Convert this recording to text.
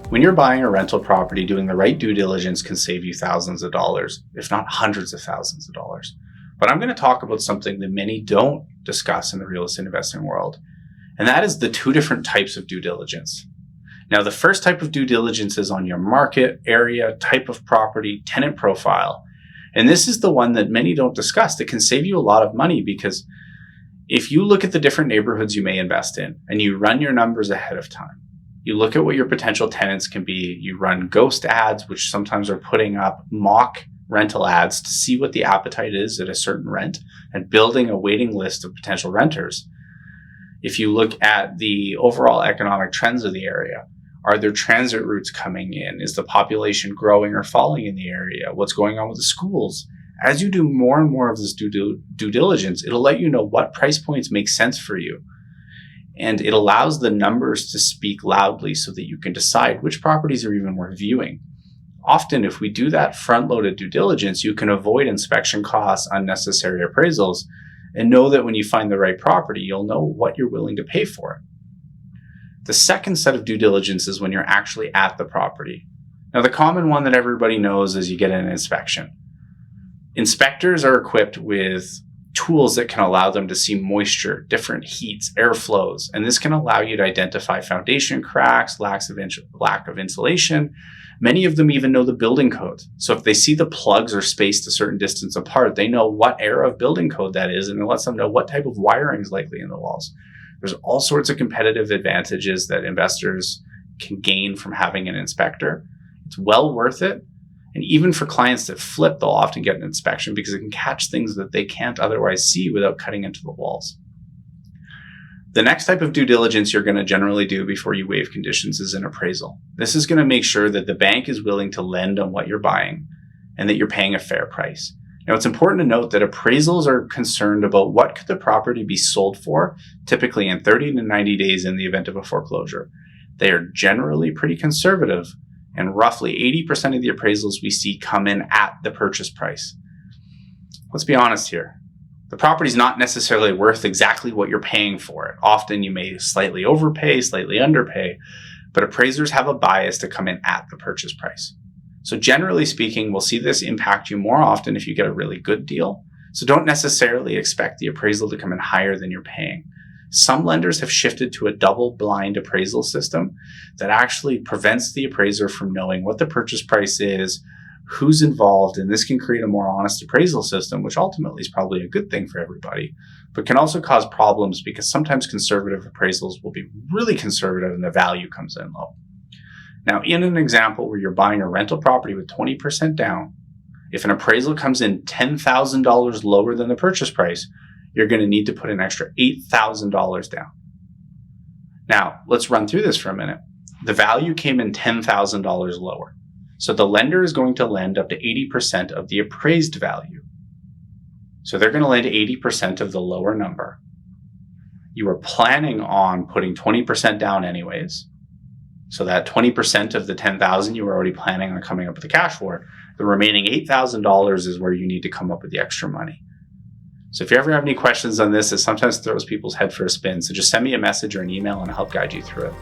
When you're buying a rental property, doing the right due diligence can save you thousands of dollars, if not hundreds of thousands of dollars. But I'm going to talk about something that many don't discuss in the real estate investing world, and that is the two different types of due diligence. Now, the first type of due diligence is on your market, area, type of property, tenant profile. And this is the one that many don't discuss that can save you a lot of money, because if you look at the different neighborhoods you may invest in and you run your numbers ahead of time, you look at what your potential tenants can be, you run ghost ads, which sometimes are putting up mock rental ads to see what the appetite is at a certain rent and building a waiting list of potential renters. If you look at the overall economic trends of the area, are there transit routes coming in? Is the population growing or falling in the area? What's going on with the schools? As you do more and more of this due diligence, it'll let you know what price points make sense for you. And it allows the numbers to speak loudly so that you can decide which properties are even worth viewing. Often, if we do that front-loaded due diligence, you can avoid inspection costs, unnecessary appraisals, and know that when you find the right property, you'll know what you're willing to pay for it. The second set of due diligence is when you're actually at the property. Now, the common one that everybody knows is you get an inspection. Inspectors are equipped with tools that can allow them to see moisture, different heats, airflows, and this can allow you to identify foundation cracks, lack of insulation. Many of them even know the building code. So if they see the plugs are spaced a certain distance apart, they know what era of building code that is, and it lets them know what type of wiring is likely in the walls. There's all sorts of competitive advantages that investors can gain from having an inspector. It's well worth it. And even for clients that flip, they'll often get an inspection because it can catch things that they can't otherwise see without cutting into the walls. The next type of due diligence you're going to generally do before you waive conditions is an appraisal. This is going to make sure that the bank is willing to lend on what you're buying and that you're paying a fair price. Now, it's important to note that appraisals are concerned about what could the property be sold for, typically in 30 to 90 days in the event of a foreclosure. They are generally pretty conservative, and roughly 80% of the appraisals we see come in at the purchase price. Let's be honest here. The property is not necessarily worth exactly what you're paying for it. Often you may slightly overpay, slightly underpay, but appraisers have a bias to come in at the purchase price. So generally speaking, we'll see this impact you more often if you get a really good deal. So don't necessarily expect the appraisal to come in higher than you're paying. Some lenders have shifted to a double-blind appraisal system that actually prevents the appraiser from knowing what the purchase price is, who's involved, and this can create a more honest appraisal system, which ultimately is probably a good thing for everybody, but can also cause problems because sometimes conservative appraisals will be really conservative and the value comes in low. Now, in an example where you're buying a rental property with 20% down, if an appraisal comes in $10,000 lower than the purchase price, you're going to need to put an extra $8,000 down. Now, let's run through this for a minute. The value came in $10,000 lower. So the lender is going to lend up to 80% of the appraised value. So they're going to lend 80% of the lower number. You were planning on putting 20% down anyways. So that 20% of the $10,000 you were already planning on coming up with the cash for. The remaining $8,000 is where you need to come up with the extra money. So if you ever have any questions on this, it sometimes throws people's head for a spin. So just send me a message or an email and I'll help guide you through it.